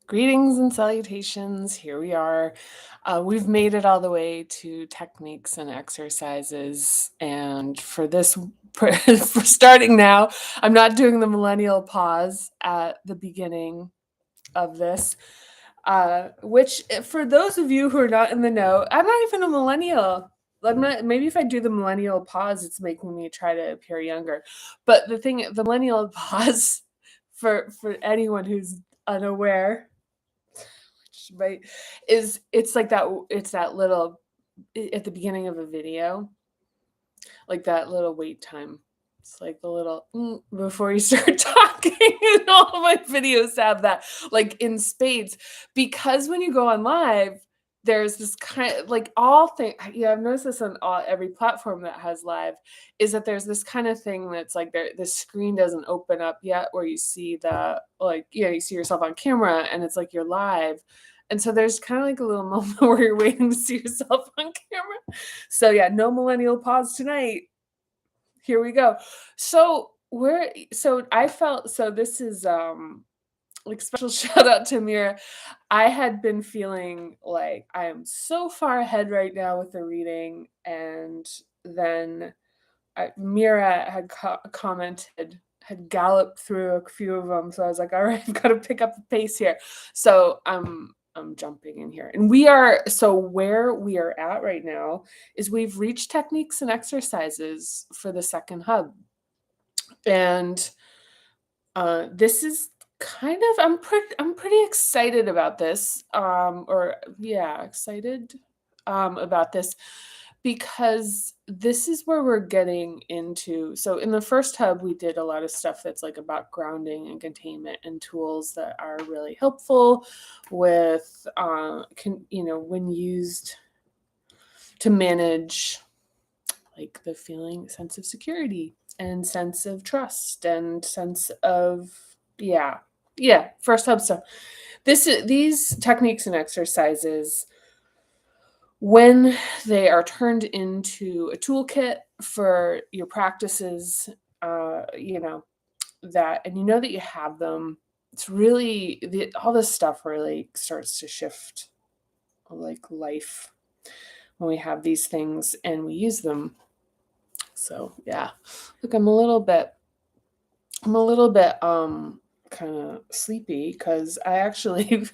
Greetings and salutations. Here we are. We've made it all the way to techniques and exercises. And for this, for starting now, I'm not doing the millennial pause at the beginning of this, which for those of you who are not in the know, I'm not even a millennial. Maybe if I do the millennial pause, it's making me try to appear younger. But the millennial pause, for anyone who's unaware, right, is it's that little at the beginning of a video, like that little wait time. It's like the little before you start talking, and all of my videos have that, like, in spades, because when you go on live, there's this kind of like all thing. Yeah, I've noticed this on every platform that has live, is that there's this kind of thing that's like the screen doesn't open up yet, where you see you see yourself on camera, and it's like you're live. And so there's kind of like a little moment where you're waiting to see yourself on camera. So yeah, no millennial pause tonight. Here we go. So this is like, special shout out to Mira. I had been feeling like I am so far ahead right now with the reading, and then Mira had commented, had galloped through a few of them, so I was like, all right, I've got to pick up the pace here. So I'm jumping in here, and where we are at right now is we've reached techniques and exercises for the second hub, and this is kind of I'm pretty excited about this, or yeah, excited about this, because this is where we're getting into. So in the first hub, we did a lot of stuff that's like about grounding and containment and tools that are really helpful with, when used to manage like the sense of security and sense of trust and sense of, first hub stuff. These techniques and exercises, when they are turned into a toolkit for your practices, that, and that you have them, it's really all this stuff really starts to shift like life when we have these things and we use them. So yeah, look, I'm a little bit kind of sleepy because I I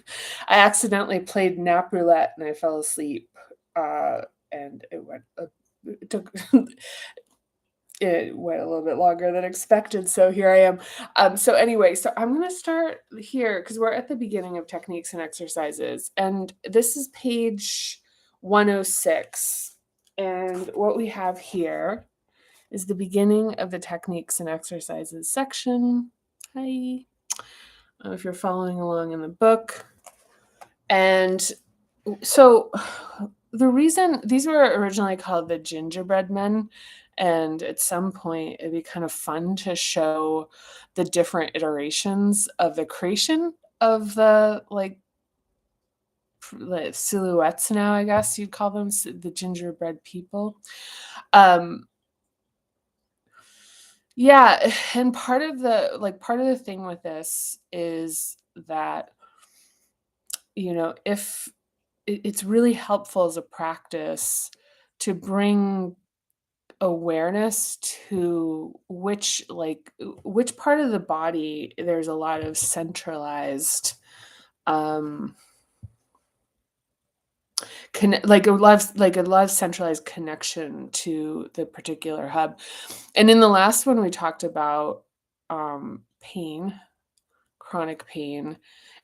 accidentally played nap roulette and I fell asleep, and it took it went a little bit longer than expected, so here I am. So anyway, so I'm gonna start here because we're at the beginning of techniques and exercises, and this is page 106, and what we have here is the beginning of the techniques and exercises section. Hi. If you're following along in the book. And so the reason these were originally called the gingerbread men, and at some point it'd be kind of fun to show the different iterations of the creation of the silhouettes, now I guess you'd call them the gingerbread people. Yeah, and part of the thing with this is that, if it's really helpful as a practice to bring awareness to which part of the body there's a lot of centralized, um a lot of centralized connection to the particular hub. And in the last one we talked about pain, chronic pain.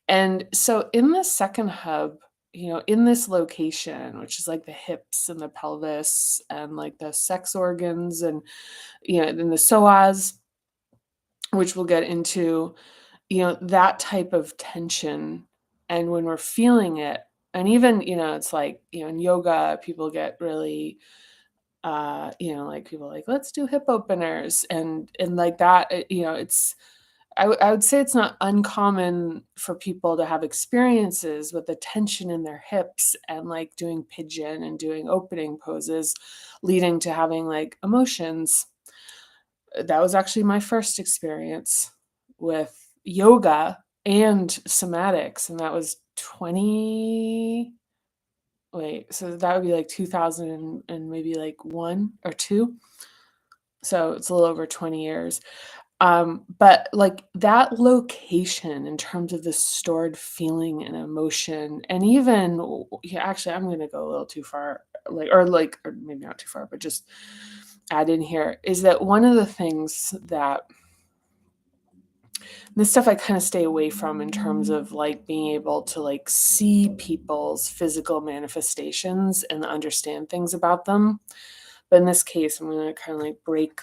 And so in the second hub, in this location, which is like the hips and the pelvis and like the sex organs, and then the psoas, which we'll get into, that type of tension. And when we're feeling it, and even, it's like, in yoga, people get really, like people like, let's do hip openers and like that, it's, I would say it's not uncommon for people to have experiences with the tension in their hips and like doing pigeon and doing opening poses leading to having like emotions. That was actually my first experience with yoga, and somatics, and that was 20 wait, so that would be like 2000 and maybe like 1 or 2, so it's a little over 20 years. But, like, that location in terms of the stored feeling and emotion, and even yeah, actually, I'm gonna go a little too far, or maybe not too far, but just add in here, is that one of the things that this stuff I kinda stay away from in terms of, like, being able to, like, see people's physical manifestations and understand things about them, but in this case, I'm gonna kinda, like, break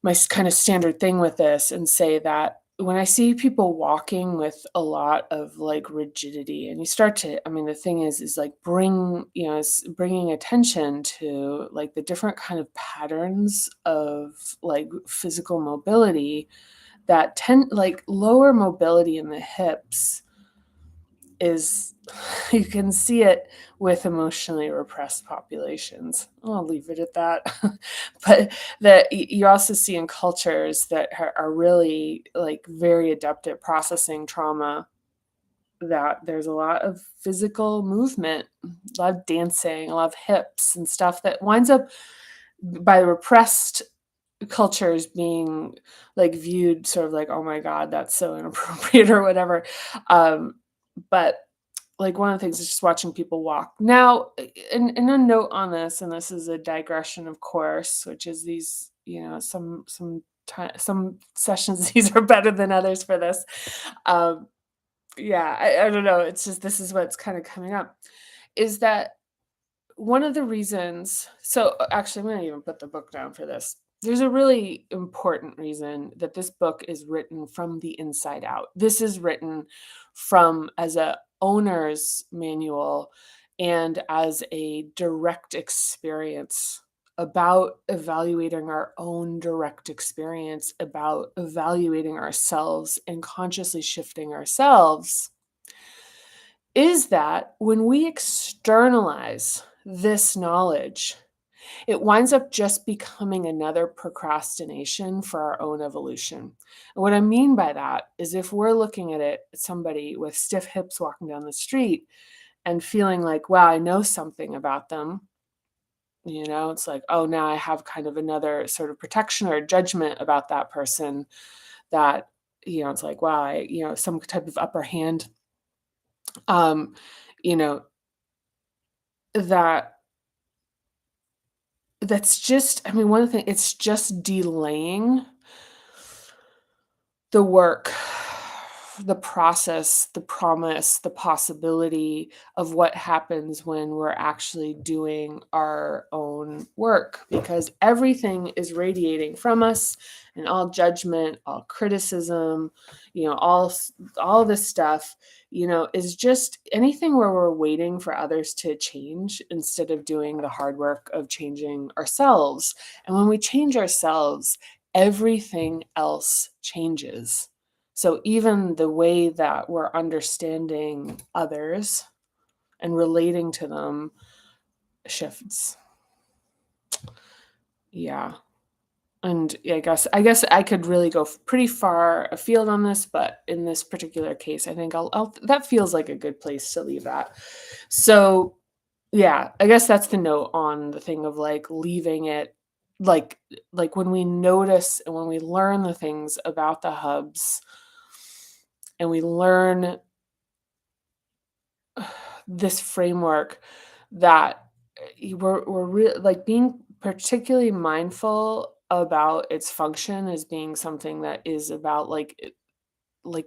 my kind of standard thing with this and say that when I see people walking with a lot of like rigidity, and you start to, I mean, the thing is like bringing attention to like the different kind of patterns of like physical mobility that tend like lower mobility in the hips is you can see it with emotionally repressed populations. I'll leave it at that. But that you also see in cultures that are really like very adept at processing trauma, that there's a lot of physical movement, a lot of dancing, a lot of hips and stuff that winds up by repressed cultures being like viewed sort of like, oh my God, that's so inappropriate or whatever. Um, but like, one of the things is just watching people walk. Now, and a note on this, and this is a digression, of course, which is these, some sessions, these are better than others for this. Um, yeah, I don't know, it's just this is what's kinda coming up, is that one of the reasons actually, I'm gonna even put the book down for this. There's a really important reason that this book is written from the inside out. This is written from as a owner's manual and as a direct experience about evaluating our own direct experience, about evaluating ourselves and consciously shifting ourselves, is that when we externalize this knowledge, it winds up just becoming another procrastination for our own evolution. And what I mean by that is if we're looking at somebody with stiff hips walking down the street and feeling like, wow, I know something about them, it's like, oh, now I have kind of another sort of protection or judgment about that person that, it's like, wow, some type of upper hand. Um, you know, that that's just, I mean, one of the things, it's just delaying the work, the process, the promise, the possibility of what happens when we're actually doing our own work, because everything is radiating from us, and all judgment, all criticism, all this stuff, is just anything where we're waiting for others to change instead of doing the hard work of changing ourselves. And when we change ourselves, everything else changes. So even the way that we're understanding others and relating to them shifts. Yeah. And yeah, I guess I could really go pretty far afield on this, but in this particular case, I think that feels like a good place to leave that. So yeah, I guess that's the note on the thing of like leaving it like when we notice and when we learn the things about the hubs and we learn this framework that like being particularly mindful about its function as being something that is about like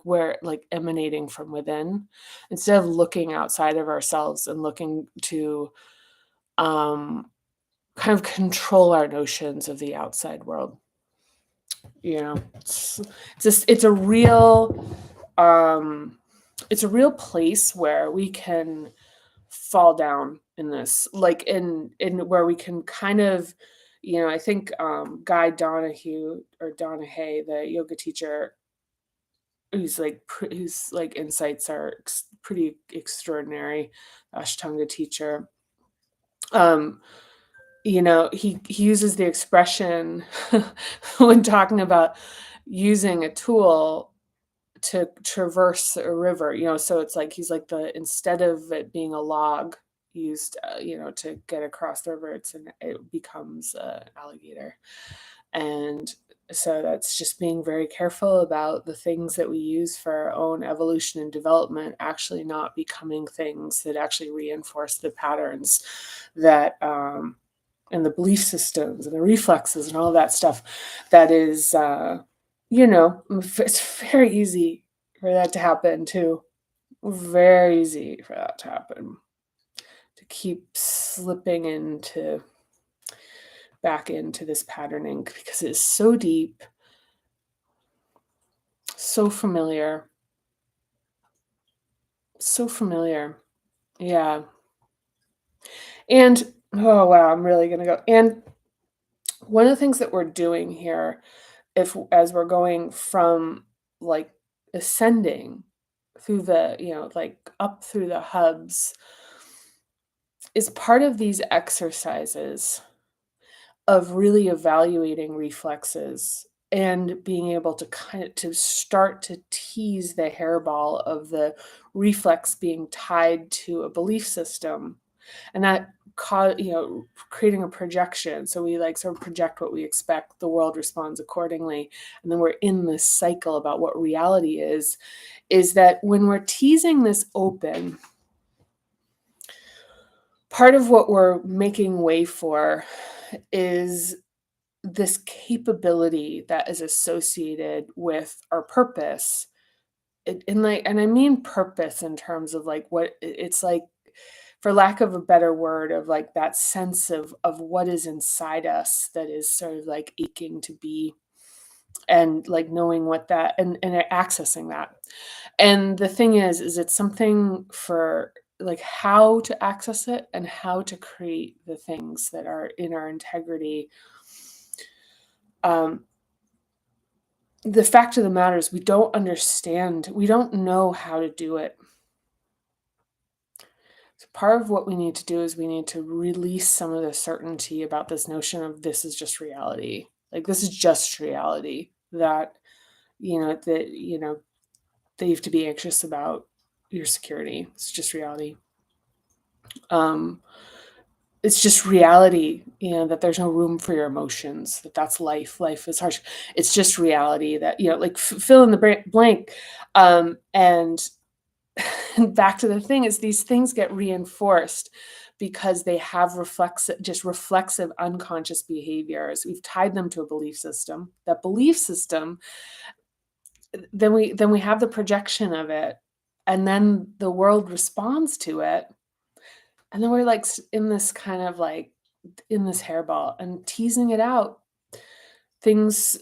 where like emanating from within, instead of looking outside of ourselves and looking to um kind of control our notions of the outside world. It's just um it's a real place where we can fall down in this, like in where we can kind of, I think Guy Donahue or Donahue, the yoga teacher, whose like insights are pretty extraordinary, Ashtanga teacher. um he uses the expression when talking about using a tool to traverse a river, so it's like he's like instead of it being a log used, to get across the river, it becomes an alligator. And so that's just being very careful about the things that we use for our own evolution and development actually not becoming things that actually reinforce the patterns that and the belief systems and the reflexes and all that stuff that is it's very easy for that to happen too. Very easy for that to happen. To keep slipping into back into this patterning because it's so deep, so familiar, so familiar. Yeah. And oh wow, I'm really gonna go. And one of the things that we're doing here, if as we're going from like ascending through the, like up through the hubs, is part of these exercises of really evaluating reflexes and being able to kind of to start to tease the hairball of the reflex being tied to a belief system, and that creating a projection. So we like sort of project what we expect, the world responds accordingly, and then we're in this cycle about what reality is that when we're teasing this open, part of what we're making way for is this capability that is associated with our purpose. And I mean purpose in terms of like what it's like, for lack of a better word, of like that sense of what is inside us that is sort of like aching to be, and like knowing what that, and accessing that. And the thing is it's something for like how to access it and how to create the things that are in our integrity. um the fact of the matter is we don't know how to do it. So part of what we need to do is we need to release some of the certainty about this notion of this is just reality. Like this is just reality, that that that you have to be anxious about your security. It's just reality. Um it's just reality, that there's no room for your emotions, that's life. Life is harsh. It's just reality that, like fill in the blank. And back to the thing is these things get reinforced because they have reflexive unconscious behaviors. We've tied them to a belief system. That belief system, then we have the projection of it, and then the world responds to it, and then we're like in this kind of like in this hairball and teasing it out. Things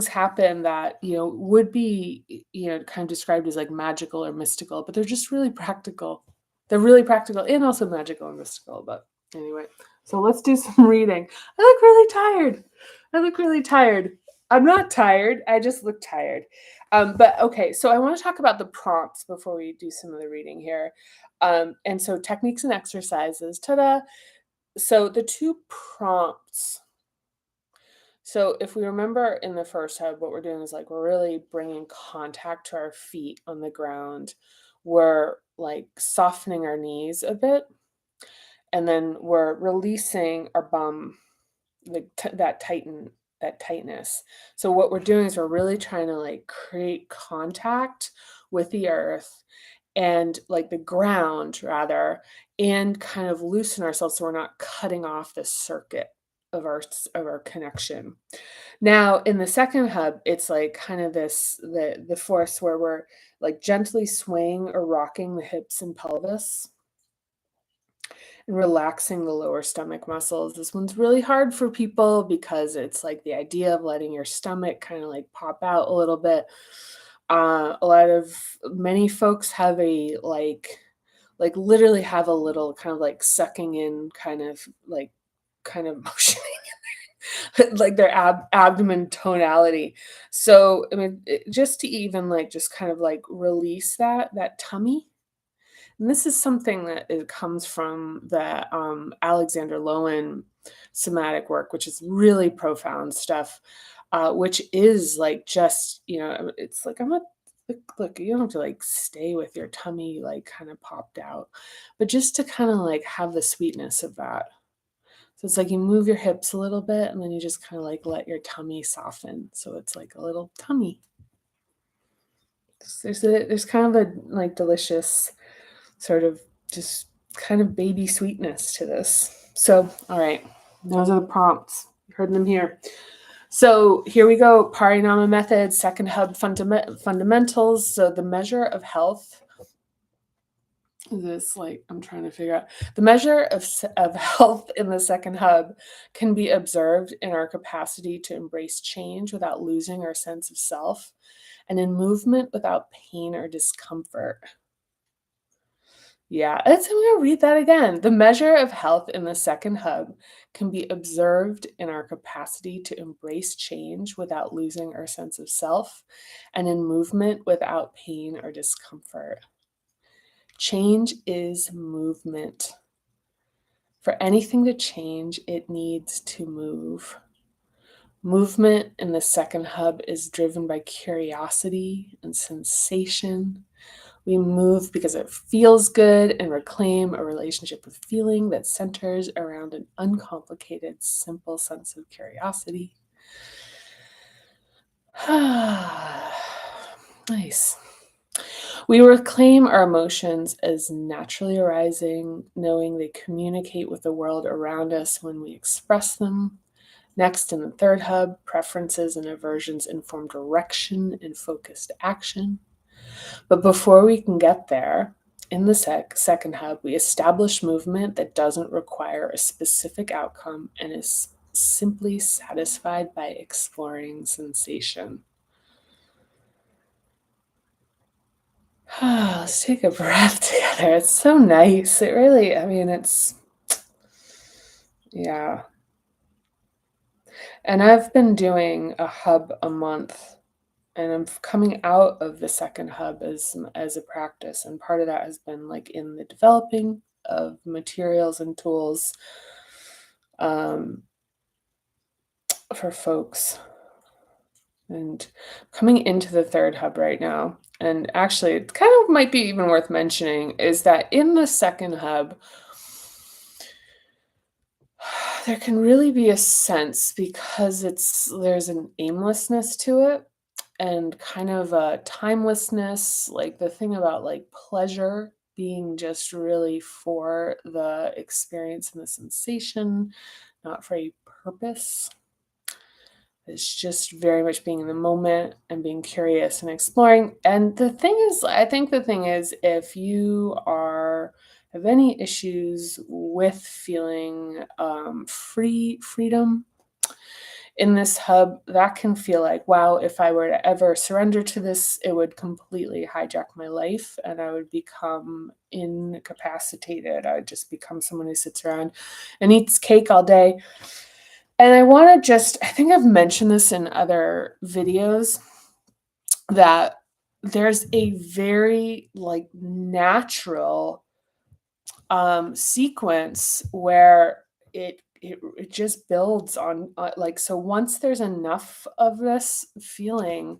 happen that, would be, kind of described as like magical or mystical, but they're just really practical. They're really practical and also magical and mystical. But anyway, so let's do some reading. I look really tired. I look really tired. I'm not tired. I just look tired. But okay, so I want to talk about the prompts before we do some of the reading here. And so techniques and exercises. Ta-da! So the two prompts. So if we remember in the first hub, what we're doing is like we're really bringing contact to our feet on the ground. We're like softening our knees a bit, and then we're releasing our bum, like that tightness. So what we're doing is we're really trying to like create contact with the earth and like the ground rather, and kind of loosen ourselves so we're not cutting off the circuit of our connection. Now, in the second hub, it's like kind of the force where we're like gently swaying or rocking the hips and pelvis and relaxing the lower stomach muscles. This one's really hard for people because it's like the idea of letting your stomach kind of like pop out a little bit. Many folks have a like literally have a little kind of like sucking in kind of motion like their abdomen tonality. So, I mean, just to even like just kind of like release that tummy. And this is something that it comes from the Alexander Lowen somatic work, which is really profound stuff, which is like just, it's like Look, you don't have to, like, stay with your tummy, like, kinda popped out, but just to kinda, like, have the sweetness of that. So it's like you move your hips a little bit, and then you just kinda, like, let your tummy soften, so it's like a little tummy. There's kind of a, like, delicious sort of just kind of baby sweetness to this. So, all right, those are the prompts. You heard them here. So here we go. Parinama method, second hub fundamentals. So the measure of health. This like I'm trying to figure out the measure of health in the second hub can be observed in our capacity to embrace change without losing our sense of self, and in movement without pain or discomfort. Yeah, I'm gonna read that again. The measure of health in the second hub can be observed in our capacity to embrace change without losing our sense of self, and in movement without pain or discomfort. Change is movement. For anything to change, it needs to move. Movement in the second hub is driven by curiosity and sensation. We move because it feels good and reclaim a relationship with feeling that centers around an uncomplicated, simple sense of curiosity. Nice. We reclaim our emotions as naturally arising, knowing they communicate with the world around us when we express them. Next, in the third hub, preferences and aversions inform direction and focused action. But before we can get there, in the second hub, we establish movement that doesn't require a specific outcome and is simply satisfied by exploring sensation. Let's take a breath together. It's so nice. It really, I mean, yeah. And I've been doing a hub a month, and I'm coming out of the second hub as a practice. And part of that has been like in the developing of materials and tools um, for folks. And coming into the third hub right now, and actually, it kind of might be even worth mentioning is that in the second hub, there can really be a sense because there's an aimlessness to it and kind of a timelessness, like the thing about like pleasure being just really for the experience and the sensation, not for a purpose. It's just very much being in the moment and being curious and exploring. And the thing is, I think the thing is, if you are have any issues with feeling freedom in this hub, that can feel like, wow, if I were to ever surrender to this, it would completely hijack my life and I would become incapacitated. I would just become someone who sits around and eats cake all day. And I want to just, I think I've mentioned this in other videos that there's a very like natural sequence where it just builds on like so once there's enough of this feeling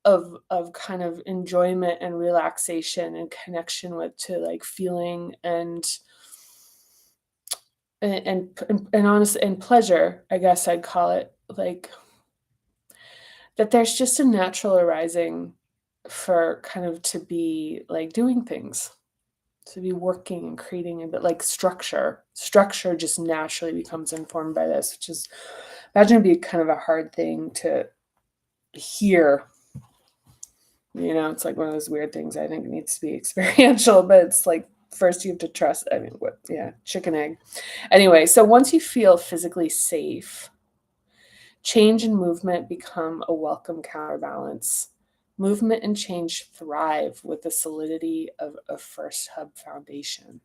of kind of enjoyment and relaxation and connection with to like feeling and honest and pleasure, I guess I'd call it, like, that there's just a natural arising for kind of to be, like, doing things, to be working and creating a bit like structure. Structure just naturally becomes informed by this, which is imagine it'd be kind of a hard thing to hear, it's like one of those weird things I think needs to be experiential, but it's like, first you have to trust I mean, what yeah, chicken egg. Anyway, so once you feel physically safe, change and movement become a welcome counterbalance. Movement and change thrive with the solidity of a first hub foundation.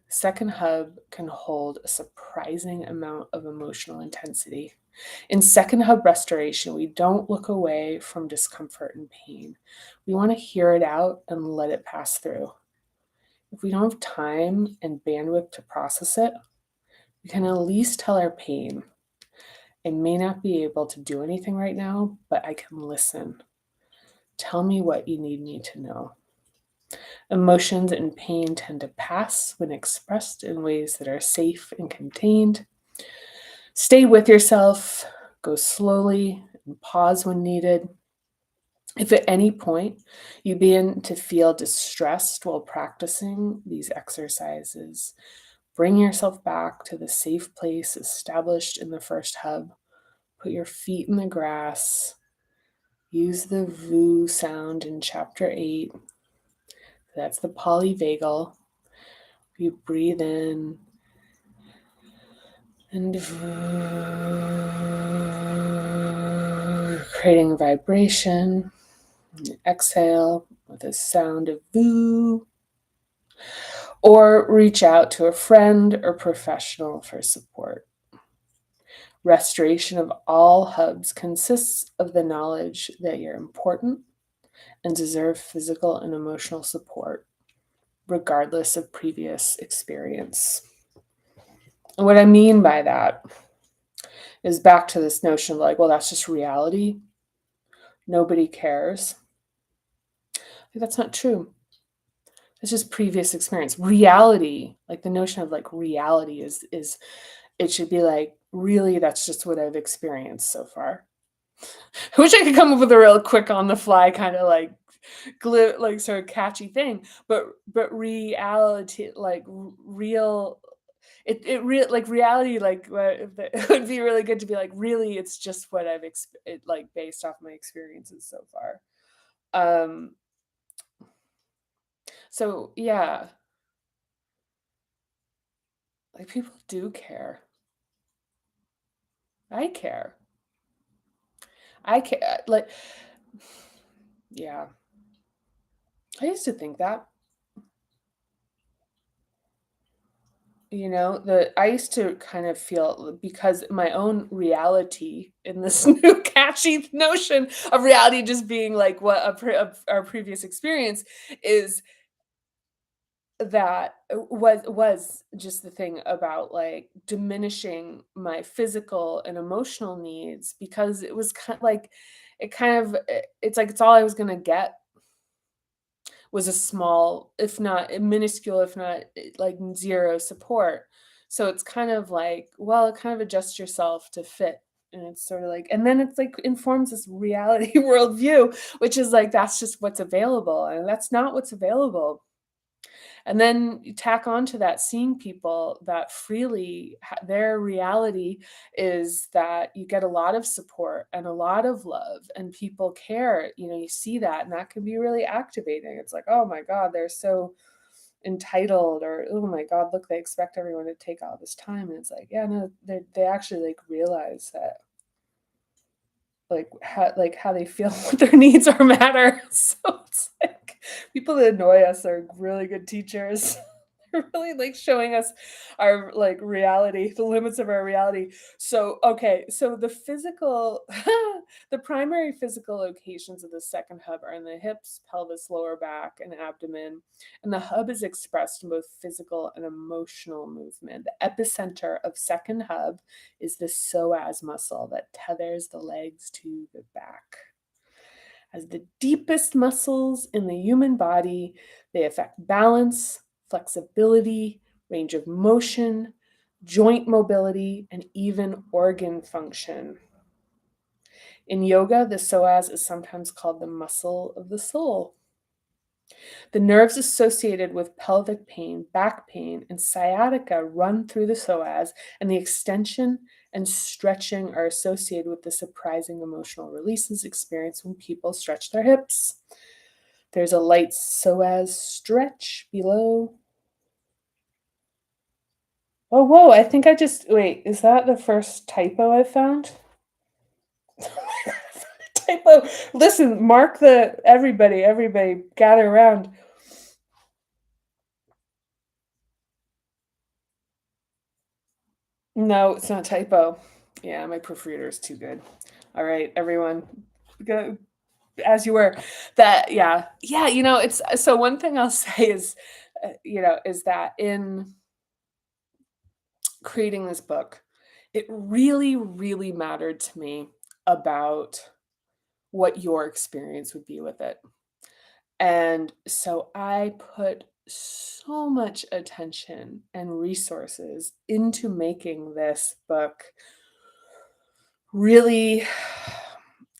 Second hub can hold a surprising amount of emotional intensity. In second hub restoration, we don't look away from discomfort and pain. We want to hear it out and let it pass through. If we don't have time and bandwidth to process it, we can at least tell our pain. I may not be able to do anything right now, but I can listen. Tell me what you need me to know. Emotions and pain tend to pass when expressed in ways that are safe and contained. Stay with yourself, go slowly, and pause when needed. If at any point you begin to feel distressed while practicing these exercises, bring yourself back to the safe place established in the first hub. Put your feet in the grass. Use the VU sound in chapter 8. That's the polyvagal. You breathe in and creating vibration. Exhale with a sound of VU. Or reach out to a friend or professional for support. Restoration of all hubs consists of the knowledge that you're important and deserve physical and emotional support, regardless of previous experience. And what I mean by that is back to this notion of like, well, that's just reality. Nobody cares. That's not true. It's just previous experience. Reality, like the notion of like reality is it should be like, really, that's just what I've experienced so far. I wish I could come up with a real quick on the fly kind of like like sort of catchy thing, but reality, like real, it real like reality, like it would be really good to be like, really, it's just what like based off my experiences so far. Um, so yeah, like people do care. I care. I care. Like, yeah, I used to think that. I used to kind of feel because my own reality in this new catchy notion of reality just being like what of our previous experience is that was just the thing about like diminishing my physical and emotional needs because it was kind like it's like it's all I was gonna get was a small, if not minuscule, if not like zero support. So it's kind of like, well, kind of adjust yourself to fit. And it's sort of like, and then it's like informs this reality worldview, which is like, that's just what's available. And that's not what's available. And then you tack on to that seeing people that freely their reality is that you get a lot of support and a lot of love and people care. You see that and that can be really activating. It's like, oh my God, they're so entitled, or oh my God, look, they expect everyone to take all this time. And it's like, yeah, no, they actually like realize that like how they feel what their needs are matter. So it's like people that annoy us are really good teachers. They're really like showing us our like reality, the limits of our reality. So okay, so the physical the primary physical locations of the second hub are in the hips, pelvis, lower back, and abdomen. And the hub is expressed in both physical and emotional movement. The epicenter of second hub is the psoas muscle that tethers the legs to the back. As the deepest muscles in the human body, they affect balance, flexibility, range of motion, joint mobility, and even organ function. In yoga, the psoas is sometimes called the muscle of the soul. The nerves associated with pelvic pain, back pain, and sciatica run through the psoas, and the extension and stretching are associated with the surprising emotional releases experienced when people stretch their hips. There's a light psoas stretch below. Oh, whoa, I think I just, wait, is that the first typo I found? Oh my God, I found a typo. Listen, mark everybody, gather around. No, it's not typo. Yeah, my proofreader is too good. All right, everyone, go as you were. That, yeah, yeah. It's so one thing I'll say is, is that in creating this book, it really, really mattered to me about what your experience would be with it. And so I put so much attention and resources into making this book really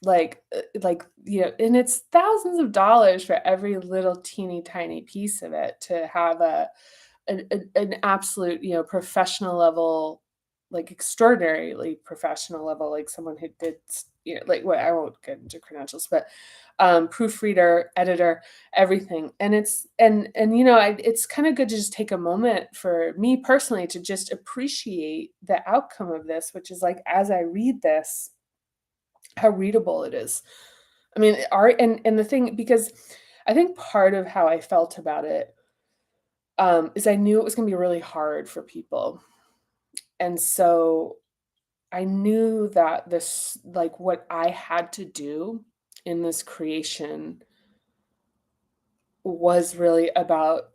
and it's thousands of dollars for every little teeny tiny piece of it to have an absolute, professional level, like extraordinarily professional level, like someone who did, like what I won't get into credentials, but proofreader, editor, everything. And it's kind of good to just take a moment for me personally to just appreciate the outcome of this, which is like as I read this, how readable it is. I mean, art and the thing because I think part of how I felt about it is I knew it was gonna be really hard for people. And so I knew that this like, what I had to do in this creation was really about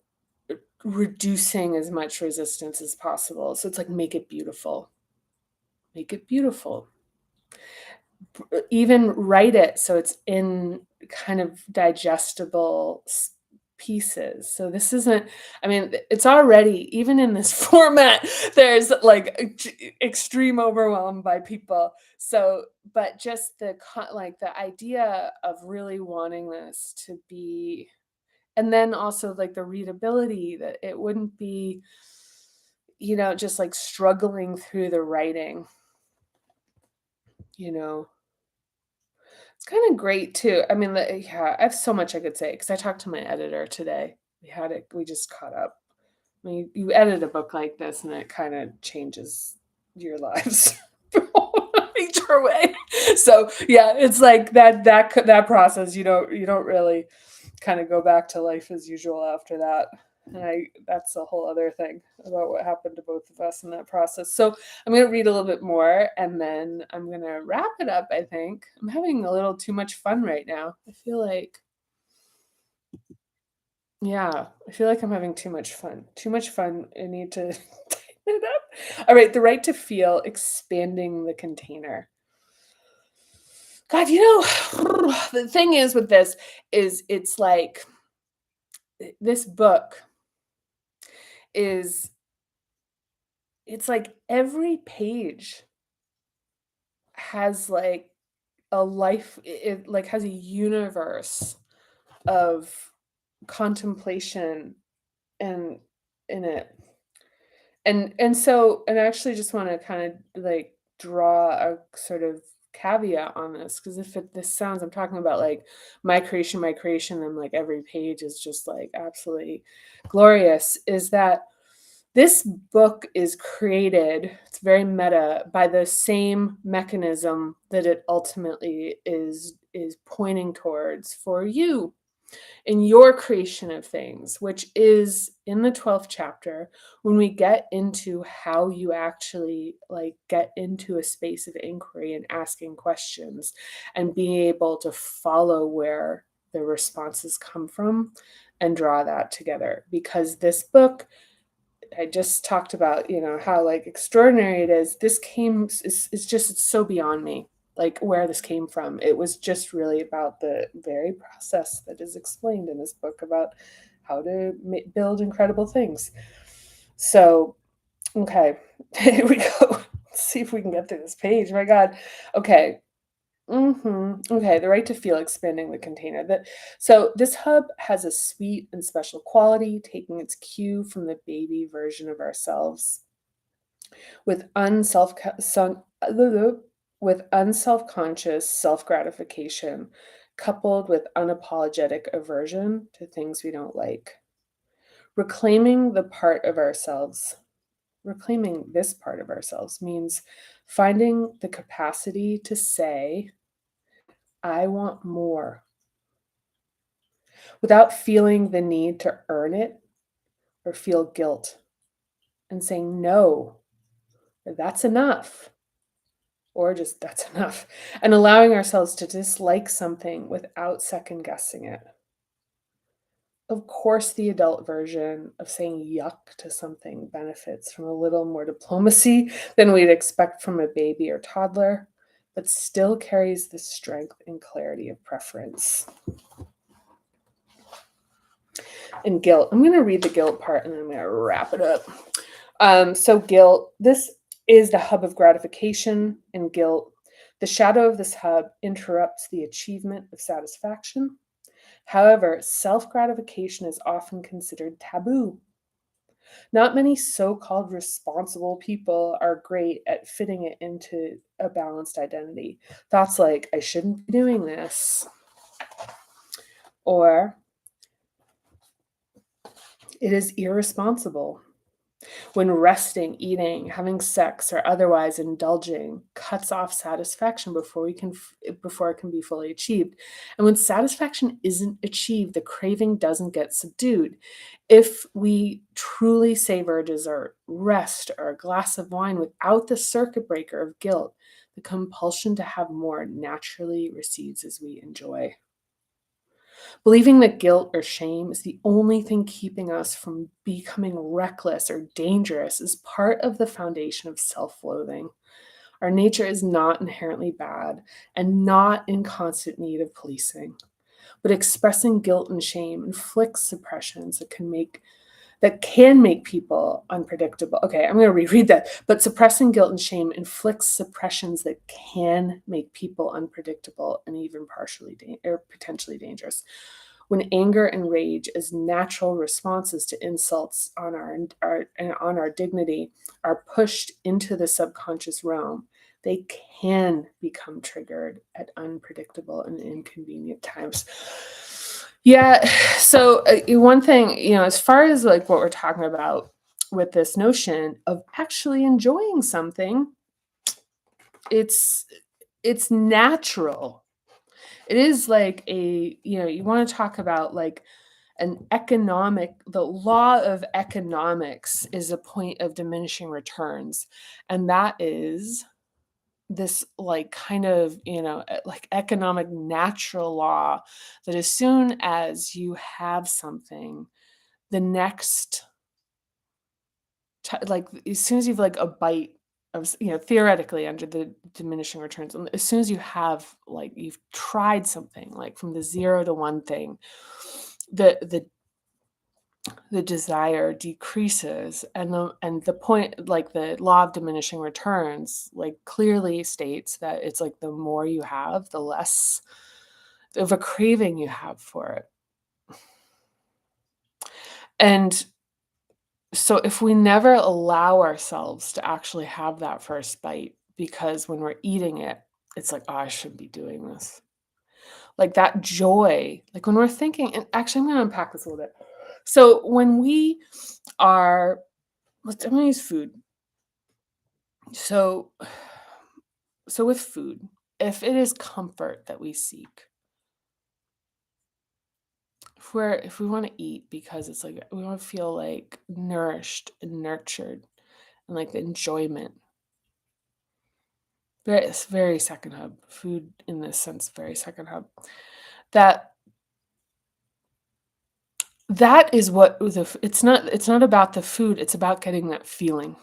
reducing as much resistance as possible. So it's like, make it beautiful. Make it beautiful. Even write it so it's in kind of digestible pieces. So this isn't I mean, it's already even in this format, there's like extreme overwhelm by people. So, but just like the idea of really wanting this to be and then also like the readability that it wouldn't be, just like struggling through the writing, you know. It's kinda great too. I mean, yeah, I have so much I could say because I talked to my editor today. We just caught up. I mean, you edit a book like this and it kinda changes your lives in a major way. So, yeah, it's like that process, you don't really kinda go back to life as usual after that. And I that's a whole other thing about what happened to both of us in that process. So, I'm gonna read a little bit more and then I'm gonna wrap it up, I think. I'm having a little too much fun right now. I feel like yeah, I feel like I'm having too much fun. Too much fun. I need to tighten it up. All right, the right to feel, expanding the container. God, the thing is with this is it's like this book is it's like every page has like a life it like has a universe of contemplation and in it. And I actually just want to kind of like draw a sort of caveat on this because if this sounds I'm talking about like my creation, and like every page is just like absolutely glorious, is that this book is created, it's very meta, by the same mechanism that it ultimately is pointing towards for you in your creation of things, which is in the 12th chapter when we get into how you actually like get into a space of inquiry and asking questions and being able to follow where the responses come from and draw that together because this book I just talked about, how like extraordinary it is. This came is just it's so beyond me, like where this came from. It was just really about the very process that is explained in this book about how to build incredible things. So, okay, here we go. Let's see if we can get through this page. My God. Okay. Okay, the right to feel, expanding the container. So this hub has a sweet and special quality, taking its cue from the baby version of ourselves, with unself with unself-conscious self-gratification, coupled with unapologetic aversion to things we don't like. Reclaiming the part of ourselves, reclaiming this part of ourselves means finding the capacity to say, I want more without feeling the need to earn it or feel guilt and saying no, or that's enough, or just that's enough, and allowing ourselves to dislike something without second guessing it. Of course, the adult version of saying yuck to something benefits from a little more diplomacy than we'd expect from a baby or toddler. but still carries the strength and clarity of preference. And guilt. I'm going to read the guilt part and then I'm going to wrap it up. So, guilt. This is the hub of gratification and guilt. The shadow of this hub interrupts the achievement of satisfaction. However, self gratification is often considered taboo. Not many so called responsible people are great at fitting it into a balanced identity. Thoughts like, I shouldn't be doing this, or it is irresponsible. When resting, eating, having sex, or otherwise indulging cuts off satisfaction before it can be fully achieved. And when satisfaction isn't achieved, the craving doesn't get subdued. If we truly savor dessert, rest, or a glass of wine without the circuit breaker of guilt, the compulsion to have more naturally recedes as we enjoy. Believing that guilt or shame is the only thing keeping us from becoming reckless or dangerous is part of the foundation of self loathing. Our nature is not inherently bad and not in constant need of policing, but expressing guilt and shame inflicts suppressions that can make people unpredictable. Okay, I'm going to reread that. But suppressing guilt and shame inflicts suppressions that can make people unpredictable and even or potentially dangerous. When anger and rage, as natural responses to insults on our dignity, are pushed into the subconscious realm, they can become triggered at unpredictable and inconvenient times. Yeah. So one thing, as far as like what we're talking about with this notion of actually enjoying something, it's it's natural. It is like you want to talk about like the law of economics is a point of diminishing returns. And that is this like kind of like economic natural law that as soon as you have something, the next like as soon as you've like a bite of theoretically under the diminishing returns, as soon as you have like you've tried something like from the 0 to 1 thing, the the desire decreases, and the point, like the law of diminishing returns, like clearly states that it's like the more you have, the less of a craving you have for it. And so if we never allow ourselves to actually have that first bite, because when we're eating it, it's like, oh, I shouldn't be doing this. Like that joy, like when we're thinking, and actually I'm going to unpack this a little bit. So when we are, I'm going to use food. So with food, if it is comfort that we seek, if we want to eat because it's like we want to feel like nourished and nurtured and like the enjoyment. It's very second hub. Food in this sense, very second hub. That is what it's not about the food, it's about getting that feeling.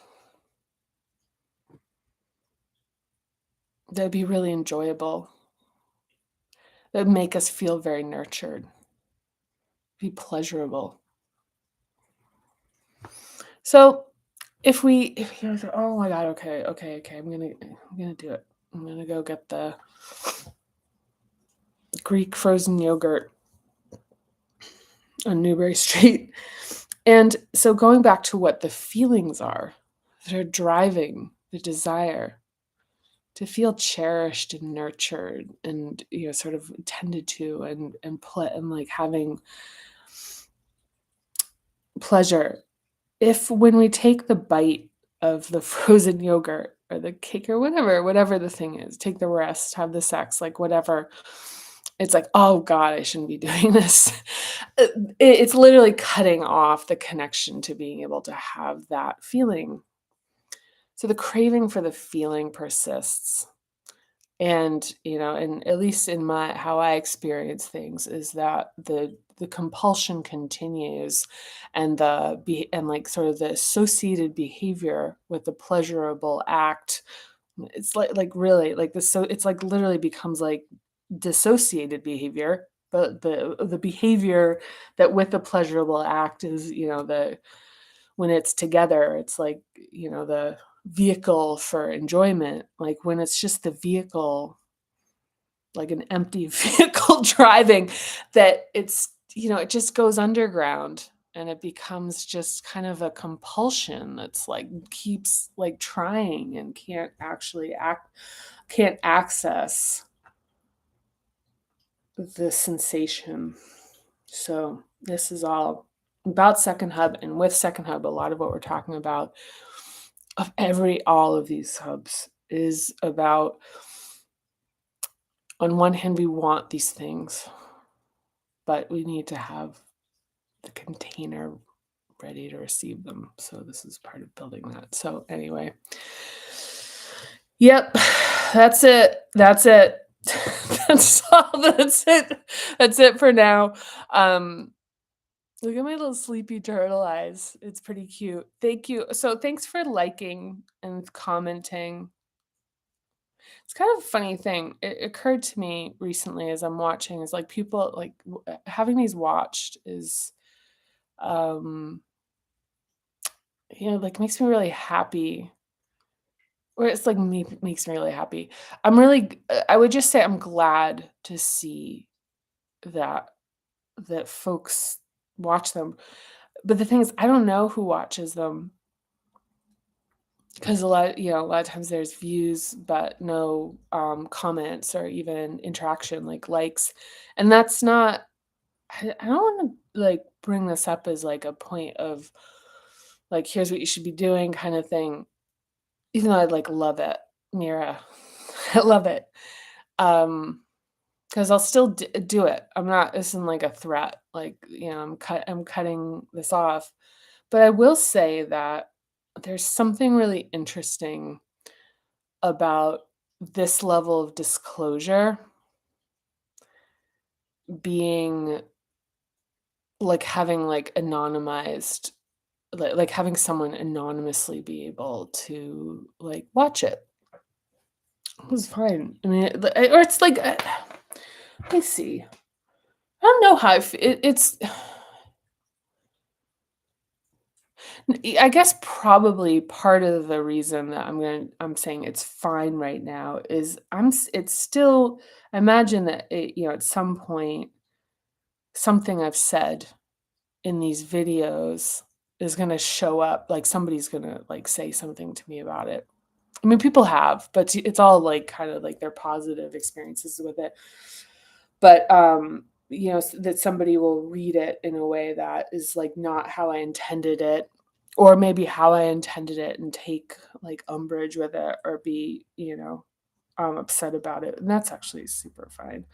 That'd be really enjoyable. That'd make us feel very nurtured. Be pleasurable. So if you're like, oh my God, okay, I'm gonna do it. I'm gonna go get the Greek frozen yogurt on Newbury Street. And so going back to what the feelings are that are driving the desire to feel cherished and nurtured and sort of tended to and like having pleasure. If when we take the bite of the frozen yogurt or the cake or whatever the thing is, take the rest, have the sex, like whatever, it's like, oh God, I shouldn't be doing this. It's literally cutting off the connection to being able to have that feeling. So the craving for the feeling persists. And, and at least in how I experience things is that the compulsion continues, and and like sort of the associated behavior with the pleasurable act It's like really like this, so it's like literally becomes like dissociated behavior, but the behavior that with the pleasurable act is, the when it's together, it's like, the vehicle for enjoyment. Like when it's just the vehicle, like an empty vehicle driving, that it just goes underground and it becomes just kind of a compulsion that's like keeps like trying and can't access the sensation. So this is all about Second Hub, and with Second Hub, a lot of what we're talking about of all of these hubs is about, on one hand, we want these things, but we need to have the container ready to receive them. So this is part of building that. So anyway, yep, that's it. That's it. That's all. That's it for now. Look at my little sleepy turtle eyes. It's pretty cute. Thank you. So thanks for liking and commenting. It's kind of a funny thing. It occurred to me recently as I'm watching, is like people like having these watched is, um, like makes me really happy. Or it's like makes me really happy. I would just say I'm glad to see that folks watch them. But the thing is, I don't know who watches them, because a lot of times there's views, but no comments or even interaction, like likes. And that's not, I don't want to like bring this up as like a point of like, here's what you should be doing kind of thing, even though I like love it, Mira. I love it. Because I'll still do it. I'm not, this isn't like a threat. Like, I'm cutting this off. But I will say that there's something really interesting about this level of disclosure being like having like anonymized, like having someone anonymously be able to like watch it. It was fine. I mean, or it's like, let me see. I don't know how it's. I guess probably part of the reason that I'm saying it's fine right now is it's still, I imagine that at some point something I've said in these videos is going to show up, like somebody's going to like say something to me about it. I mean, people have, but it's all like kind of like their positive experiences with it. But that somebody will read it in a way that is like not how I intended it, or maybe how I intended it and take like umbrage with it, or be upset about it, and that's actually super fine.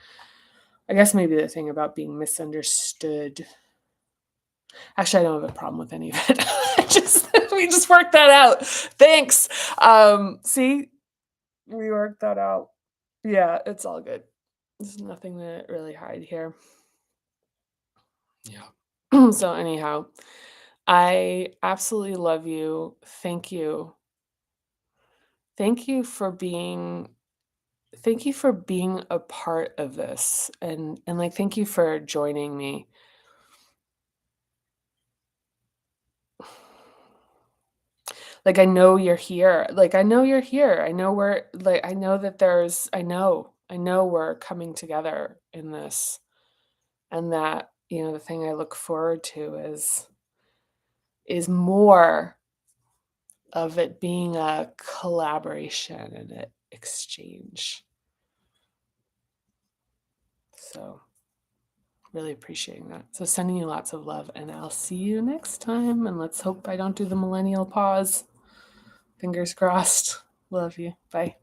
I guess maybe the thing about being misunderstood, actually I don't have a problem with any of it. We just worked that out. Thanks. See, we worked that out. Yeah, it's all good. There's nothing to really hide here. Yeah. So anyhow, I absolutely love you. Thank you. Thank you for being a part of this, and like thank you for joining me. Like I know you're here. Like I know you're here. I know we're like I know that there's I know we're coming together in this, and that, the thing I look forward to is more of it being a collaboration and an exchange. So really appreciating that. So sending you lots of love, and I'll see you next time. And let's hope I don't do the millennial pause. Fingers crossed. Love you. Bye.